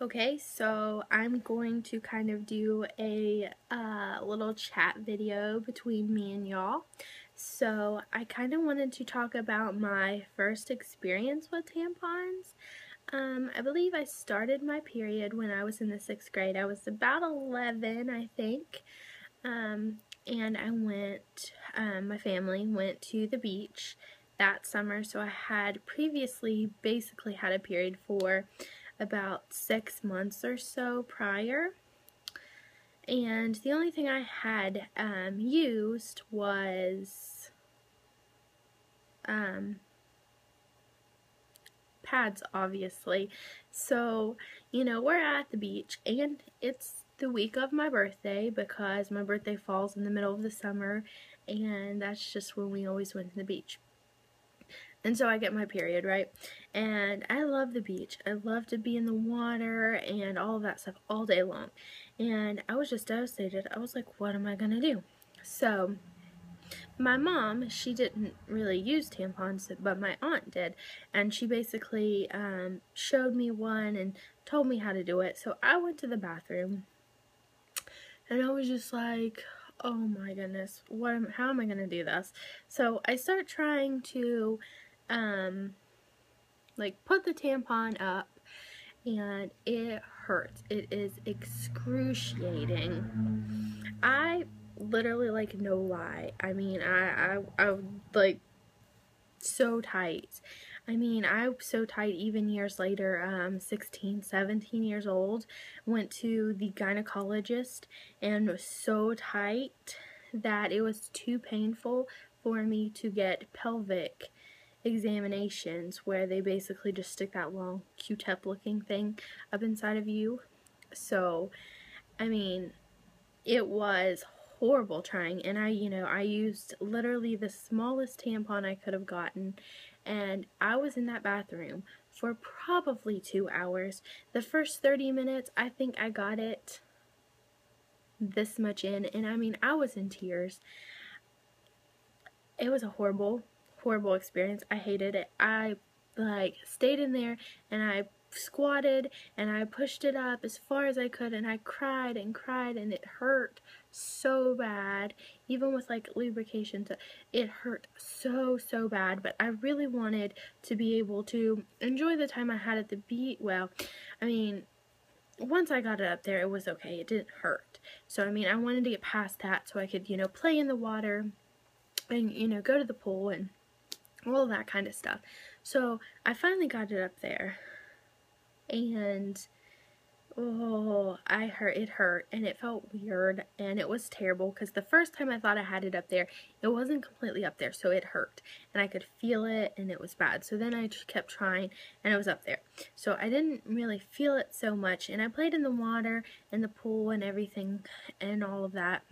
Okay, so I'm going to kind of do a little chat video between me and y'all. So I kind of wanted to talk about my first experience with tampons. I believe I started my period when I was in the 6th grade. I was about 11, I think. And I went, my family went to the beach that summer. So I had previously basically had a period for about 6 months or so prior, and the only thing I had used was pads, obviously. So, we're at the beach, and it's the week of my birthday because my birthday falls in the middle of the summer, and that's just when we always went to the beach. And so I get my period, right? And I love the beach. I love to be in the water and all of that stuff all day long. And I was just devastated. I was like, what am I going to do? So my mom, she didn't really use tampons, but my aunt did. And she basically showed me one and told me how to do it. So I went to the bathroom and I was just like, oh my goodness, how am I going to do this? So I start trying to like put the tampon up, and it hurts. It is excruciating. I literally, like, no lie, I mean, I like so tight. I mean, I'm so tight even years later, 16, 17 years old, went to the gynecologist and was so tight that it was too painful for me to get pelvic examinations, where they basically just stick that long Q-tip looking thing up inside of you. So, I mean, it was horrible trying, and I used literally the smallest tampon I could have gotten, and I was in that bathroom for probably 2 hours. The first 30 minutes, I think I got it this much in, and I mean, I was in tears. It was a horrible experience. I hated it. I like stayed in there and I squatted and I pushed it up as far as I could, and I cried and cried, and it hurt so bad. Even with like lubrication, it hurt so bad. But I really wanted to be able to enjoy the time I had at the beach. Well, I mean, once I got it up there, it was okay. It didn't hurt. So I mean, I wanted to get past that so I could, play in the water and go to the pool and all that kind of stuff. So I finally got it up there, and it hurt, and it felt weird, and it was terrible because the first time I thought I had it up there, it wasn't completely up there, so it hurt, and I could feel it, and it was bad. So then I just kept trying, and it was up there. So I didn't really feel it so much, and I played in the water and the pool and everything and all of that.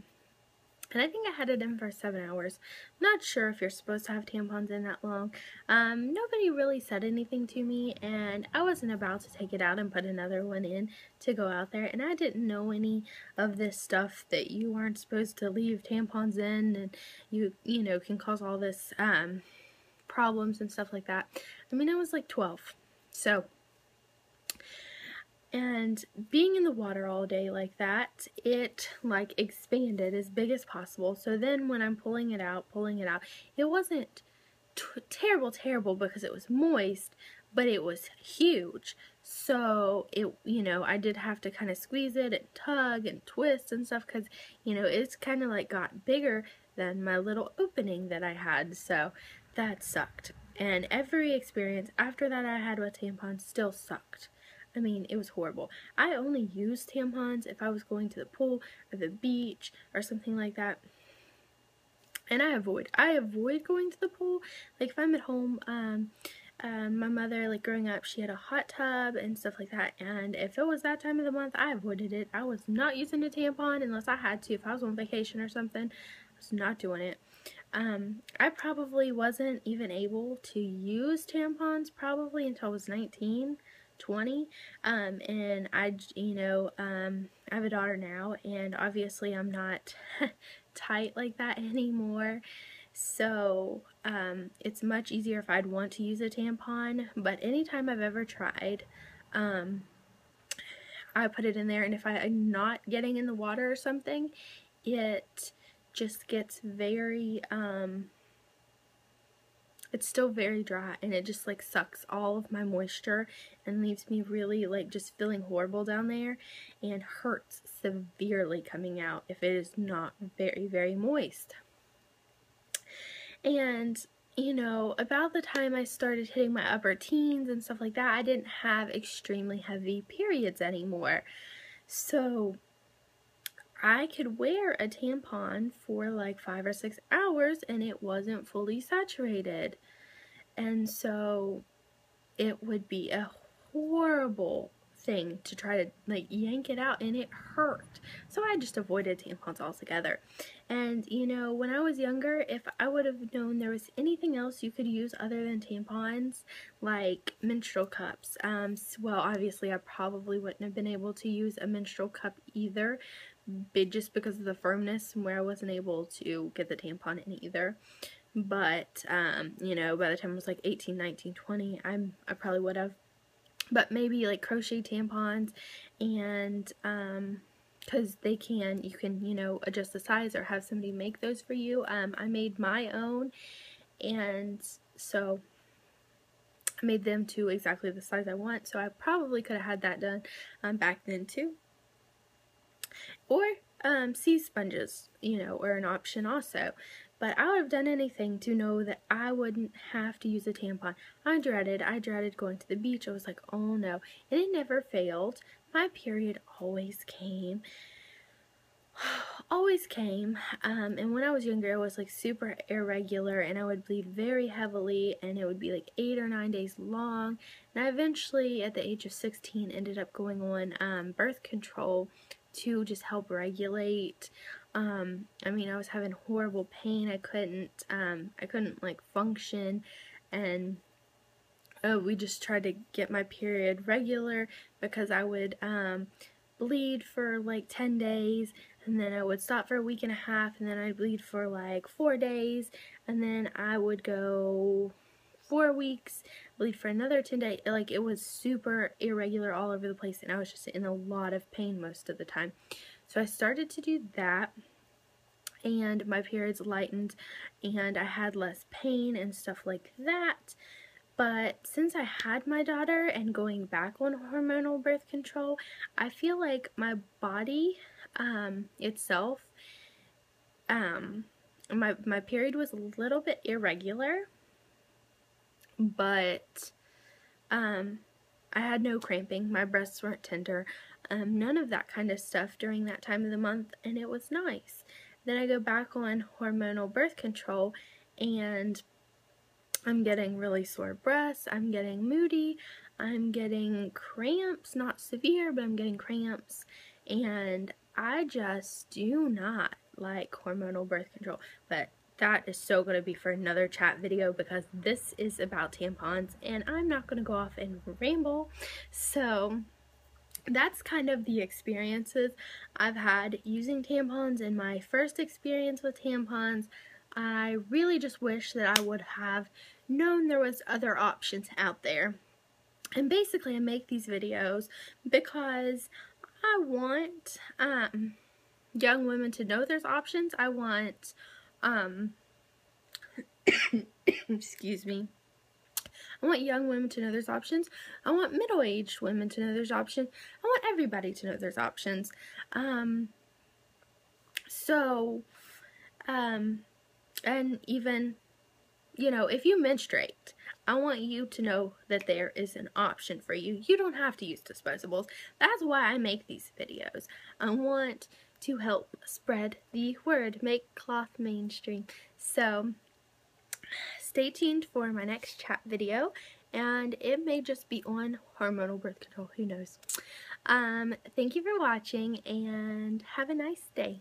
And I think I had it in for 7 hours. Not sure if you're supposed to have tampons in that long. Nobody really said anything to me, and I wasn't about to take it out and put another one in to go out there. And I didn't know any of this stuff that you aren't supposed to leave tampons in, and you can cause all this problems and stuff like that. I mean, I was like 12, so. And being in the water all day like that, it like expanded as big as possible. So then when I'm pulling it out, it wasn't terrible because it was moist, but it was huge. So it, I did have to kind of squeeze it and tug and twist and stuff because, it's kind of like got bigger than my little opening that I had. So that sucked. And every experience after that I had with tampons still sucked. I mean, it was horrible. I only used tampons if I was going to the pool or the beach or something like that. And I avoid going to the pool. Like if I'm at home, my mother, like growing up, she had a hot tub and stuff like that. And if it was that time of the month, I avoided it. I was not using a tampon unless I had to. If I was on vacation or something, I was not doing it. I probably wasn't even able to use tampons probably until I was 19. 20, and I have a daughter now, and obviously I'm not tight like that anymore, so it's much easier if I'd want to use a tampon. But anytime I've ever tried, I put it in there, and if I'm not getting in the water or something, it just gets very, it's still very dry, and it just like sucks all of my moisture and leaves me really like just feeling horrible down there, and hurts severely coming out if it is not very, very moist. And you know, about the time I started hitting my upper teens and stuff like that, I didn't have extremely heavy periods anymore. So I could wear a tampon for like 5 or 6 hours and it wasn't fully saturated. And so it would be a horrible thing to try to like yank it out, and it hurt. So I just avoided tampons altogether. And you know, when I was younger, if I would have known there was anything else you could use other than tampons, like menstrual cups, well, obviously I probably wouldn't have been able to use a menstrual cup either, just because of the firmness and where I wasn't able to get the tampon in either. But you know, by the time I was like 18, 19, 20, I probably would have. But maybe like crochet tampons, and because you can, you know, adjust the size or have somebody make those for you. I made my own, and so I made them to exactly the size I want, so I probably could have had that done back then too. Or sea sponges, you know, are an option also. But I would have done anything to know that I wouldn't have to use a tampon. I dreaded going to the beach. I was like, oh no. And it never failed. My period always came. Always came. And when I was younger, it was like super irregular, and I would bleed very heavily, and it would be like 8 or 9 days long. And I eventually, at the age of 16, ended up going on birth control to just help regulate. I mean, I was having horrible pain. I couldn't like function, and we just tried to get my period regular, because I would bleed for like 10 days, and then I would stop for a week and a half, and then I'd bleed for like 4 days, and then I would go 4 weeks, bleed for another 10 days. Like, it was super irregular all over the place, and I was just in a lot of pain most of the time. So I started to do that, and my periods lightened, and I had less pain and stuff like that. But since I had my daughter and going back on hormonal birth control, I feel like my body itself, my period was a little bit irregular, but I had no cramping, my breasts weren't tender, none of that kind of stuff during that time of the month, and it was nice. Then I go back on hormonal birth control, and I'm getting really sore breasts, I'm getting moody, I'm getting cramps, not severe, but I'm getting cramps, and I just do not like hormonal birth control. But that is so going to be for another chat video, because this is about tampons, and I'm not going to go off and ramble. So that's kind of the experiences I've had using tampons, and my first experience with tampons. I really just wish that I would have known there was other options out there. And basically I make these videos because I want young women to know there's options. I want excuse me. I want young women to know there's options. I want middle-aged women to know there's options. I want everybody to know there's options. And even, you know, if you menstruate, I want you to know that there is an option for you. You don't have to use disposables. That's why I make these videos. I want to help spread the word, make cloth mainstream. So stay tuned for my next chat video, and it may just be on hormonal birth control, who knows. Thank you for watching, and have a nice day.